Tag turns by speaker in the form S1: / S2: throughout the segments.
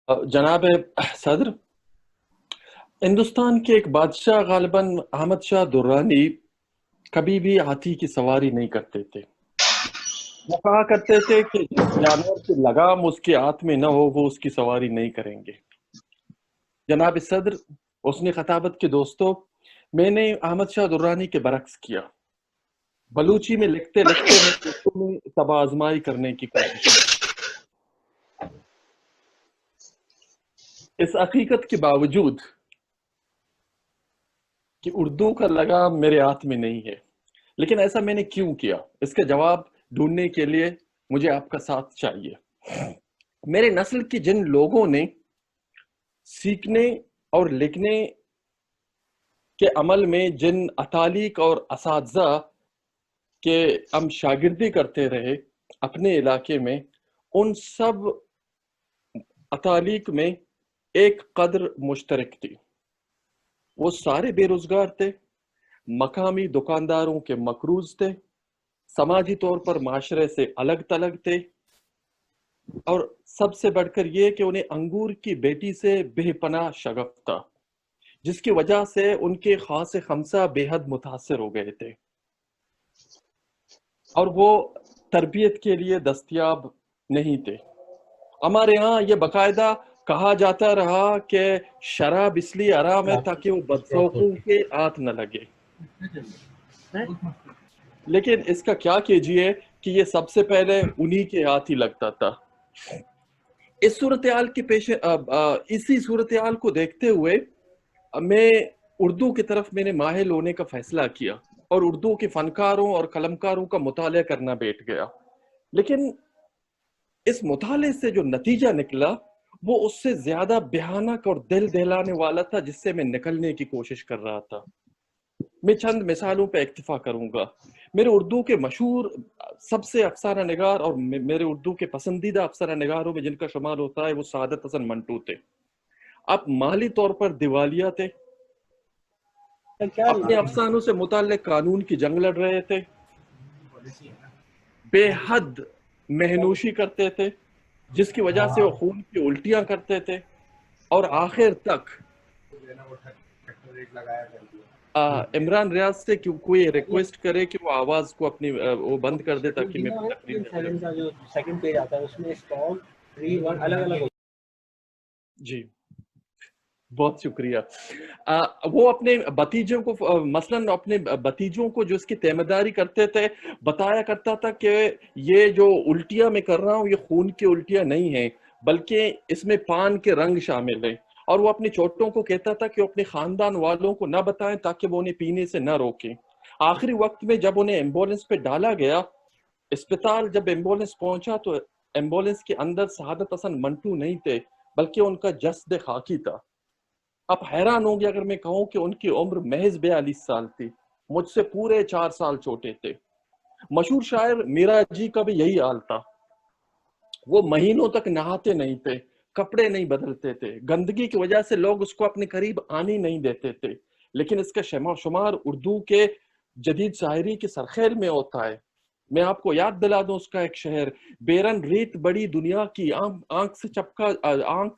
S1: जनाब सदर, हिंदुस्तान के एक बादशाह गालिबन अहमद शाह दुर्रानी कभी भी हाथी की सवारी नहीं करते थे। वो कहा करते थे कि जिस जानवर की लगाम उसके हाथ में न हो वो उसकी सवारी नहीं करेंगे। जनाब सदर, उसने खताबत के दोस्तों, मैंने अहमद शाह दुर्रानी के बरक्स किया। बलूची में लिखते लिखते मैंने उर्दू में तबाह आजमाई करने की कोशिश की। इस हकीकत के बावजूद कि उर्दू का लगाम मेरे हाथ में नहीं है, लेकिन ऐसा मैंने क्यों किया, इसका जवाब ढूंढने के लिए मुझे आपका साथ चाहिए। मेरे नस्ल के जिन लोगों ने सीखने और लिखने के अमल में जिन अतालीक और असातिज़ा के हम शागिर्दी करते रहे अपने इलाके में, उन सब अतालीक में एक कदर मुश्तरक थी। वो सारे बेरोजगार थे, मकामी दुकानदारों के मकरूज थे, समाजी तौर पर माशरे से अलग तलग थे, और सबसे बढ़कर ये कि उन्हें अंगूर की बेटी से बेपनाह शगफ था, जिसकी वजह से उनके खास खमसा बेहद मुतासर हो गए थे और वो तरबियत के लिए दस्तयाब नहीं थे। हमारे यहाँ ये बाकायदा कहा जाता रहा कि शराब इसलिए हराम है ताकि वो बदसौकों के हाथ न लगे, लेकिन इसका क्या कीजिए कि ये सबसे पहले उन्हीं के हाथ ही लगता था। इस सूरत हाल के इसी सूरत हाल को देखते हुए मैं उर्दू की तरफ मैंने माहिल होने का फैसला किया और उर्दू के फनकारों और कलमकारों का मुताला करना बैठ गया। लेकिन इस मुताले से जो नतीजा निकला वो उससे ज्यादा भयानक और दिल दहलाने वाला था जिससे मैं निकलने की कोशिश कर रहा था। मैं चंद मिसालों पर इक्तिफा करूंगा। मेरे उर्दू के मशहूर सबसे अफसाना निगार और मेरे उर्दू के पसंदीदा अफसाना निगारों में जिनका शुमार होता है वो सादत हसन मंटू थे। अब माली तौर पर दिवालिया थे, अपने अफसानों से मुताल्लिक कानून की जंग लड़ रहे थे, बेहद महनूशी करते थे जिसकी वजह से वो खून की उल्टियां करते थे, और आखिर तक इमरान रियाज से क्यों कोई रिक्वेस्ट करे कि वो आवाज को अपनी वो बंद कर दे ताकि मैं तकरीर
S2: जो सेकंड पेज आता है उसमें स्टॉल 3 1 अलग-अलग।
S1: जी, बहुत शुक्रिया। वो अपने भतीजों को मसलन अपने भतीजों को जो इसकी तेमदारी करते थे बताया करता था कि ये जो उल्टियां मैं कर रहा हूँ ये खून की उल्टियां नहीं है बल्कि इसमें पान के रंग शामिल है, और वो अपनी चोटों को कहता था कि वो अपने खानदान वालों को ना बताएं ताकि वो उन्हें पीने से ना रोकें। आखिरी वक्त में जब उन्हें एम्बुलेंस पे डाला गया, अस्पताल जब एम्बुलेंस पहुंचा तो एम्बुलेंस के अंदर शहादत हसन मंटू नहीं थे बल्कि उनका जस्द खाकी था। आप हैरान होंगे अगर मैं कहूं कि उनकी उम्र महज 42 साल थी, मुझसे पूरे 4 साल छोटे थे। मशहूर शायर मीरा जी का भी यही हाल था। वो महीनों तक नहाते नहीं थे, कपड़े नहीं बदलते थे, गंदगी की वजह से लोग उसको अपने करीब आने नहीं देते थे। लेकिन इसका शुमार उर्दू के जदीद शायरी के सरखेल में होता है। मैं आपको याद दिला दूं उसका एक शेर, बेरन रीत बड़ी दुनिया की आंख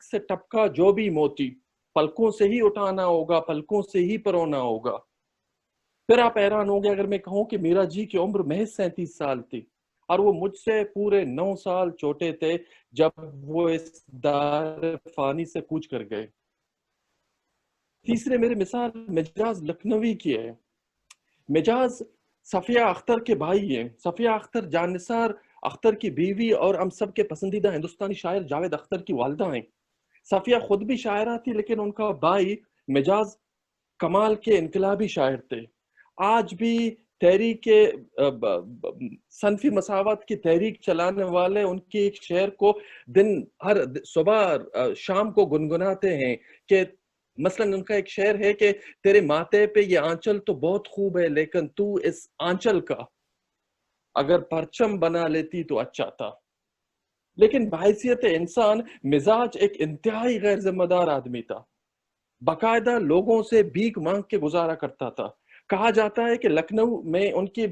S1: से टपका जो भी मोती, पलकों से ही उठाना होगा, पलकों से ही परोना होगा। फिर आप हैरान होंगे अगर मैं कहूं कि मीरा जी की उम्र महज 37 साल थी और वो मुझसे पूरे 9 साल छोटे थे जब वो इस दार फानी से कूच कर गए। तीसरे मेरी मिसाल मिजाज लखनवी की है। मिजाज सफिया अख्तर के भाई हैं। सफिया अख्तर जानिसार अख्तर की बीवी और हम सब के पसंदीदा हिंदुस्तानी शायर जावेद अख्तर की वालदा हैं। सफिया खुद भी शायरा थी लेकिन उनका भाई मिजाज कमाल के इनकलाबी शायर थे। आज भी तहरीक सनफी मसावत की तहरीक चलाने वाले उनके एक शेर को हर सुबह शाम को गुनगुनाते हैं कि मसलन उनका एक शेर है कि तेरे माथे पे ये आंचल तो बहुत खूब है लेकिन तू इस आंचल का अगर परचम बना लेती तो अच्छा था। लेकिन बहैसियत इंसान मिजाज एक इंतहाई गैर जिम्मेदार आदमी था, बाकायदा लोगों से भीख मांग के गुजारा करता था। कहा जाता है कि लखनऊ में उनकी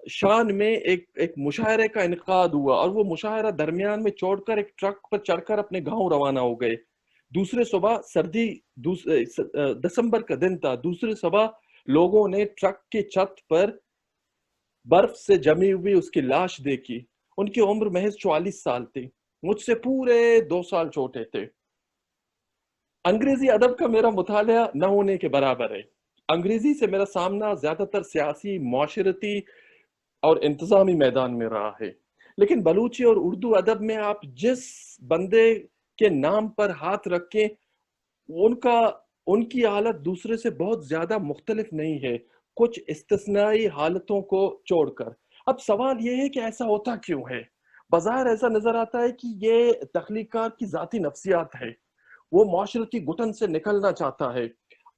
S1: शान में एक मुशायरे का इनकाद हुआ और वो मुशायरा दरमियान में छोड़कर एक ट्रक पर चढ़कर अपने गांव रवाना हो गए। दूसरे सुबह सर्दी दिसंबर का दिन था। दूसरी सुबह लोगों ने ट्रक की छत पर बर्फ से जमी हुई उसकी लाश देखी। उनकी उम्र महज 44 साल थी। मुझसे पूरे 2 साल छोटे थे। अंग्रेजी अदब का मेरा मुतालिया न होने के बराबर है। अंग्रेजी से मेरा सामना ज्यादातर सियासी, माशरती और इंतजामी मैदान में रहा है। लेकिन बलूची और उर्दू अदब में आप जिस बंदे के नाम पर हाथ रखें, उनका उनकी हालत दूसरे से बहुत ज्यादा मुख्तलिफ नहीं है, कुछ इस्तिस्नाई हालतों को छोड़कर। अब सवाल यह है कि ऐसा होता क्यों है? बाज़ाहिर ऐसा नजर आता है कि ये तख्लीकार की जाती नफ्सियात है। वो माशरती घुटन से निकलना चाहता है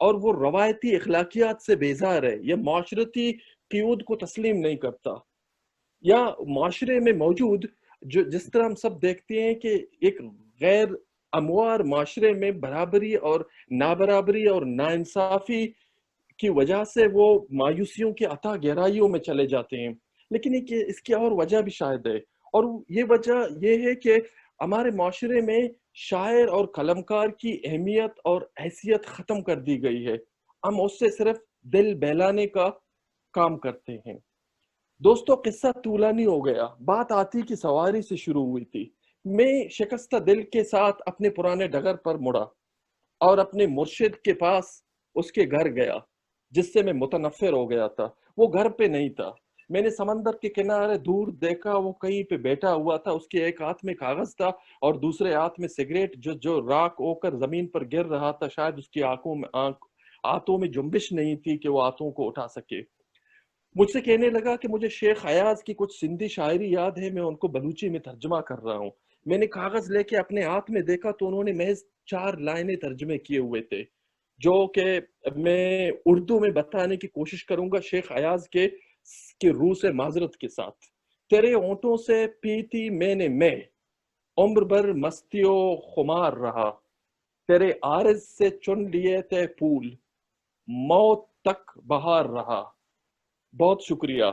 S1: और वो रवायती अखलाकियात से बेजार है। ये माशरती क़ियूद को तस्लीम नहीं करता। या माशरे में मौजूद जो जिस तरह हम सब देखते हैं कि एक गैर अमवार माशरे में बराबरी और नाबराबरी और नाइंसाफी की वजह से वो मायूसियों की अथाह गहराइयों में चले जाते हैं। लेकिन एक इसकी और वजह भी शायद है, और ये वजह ये है कि हमारे माशरे में शायर और कलमकार की अहमियत और हैसियत ख़त्म कर दी गई है। हम उससे सिर्फ दिल बहलाने का काम करते हैं। दोस्तों, किस्सा तूलानी हो गया। बात हाथी की सवारी से शुरू हुई थी। मैं शिकस्ता दिल के साथ अपने पुराने डगर पर मुड़ा और अपने मुर्शिद के पास उसके घर गया, जिससे मैं मुतनफ़िर हो गया था। वो घर पे नहीं था। मैंने समंदर के किनारे दूर देखा, वो कहीं पे बैठा हुआ था। उसके एक हाथ में कागज था और दूसरे हाथ में सिगरेट, जो जो राख होकर जमीन पर गिर रहा था। शायद उसकी हाथों में जुम्बिश नहीं थी कि वो हाथों को उठा सके। मुझसे कहने लगा कि मुझे शेख अयाज की कुछ सिंधी शायरी याद है, मैं उनको बलूची में तर्जुमा कर रहा हूँ। मैंने कागज लेके अपने हाथ में देखा तो उन्होंने महज 4 लाइनें तर्जुमे किए हुए थे, जो कि मैं उर्दू में बताने की कोशिश करूंगा शेख अयाज के रूह से माजरत के साथ। तेरे ओंठों से पीती मैंने मैं, उम्र भर मस्तियों खुमार रहा। तेरे आरज से चुन लिए थे फूल, मौत तक बहार रहा। बहुत शुक्रिया।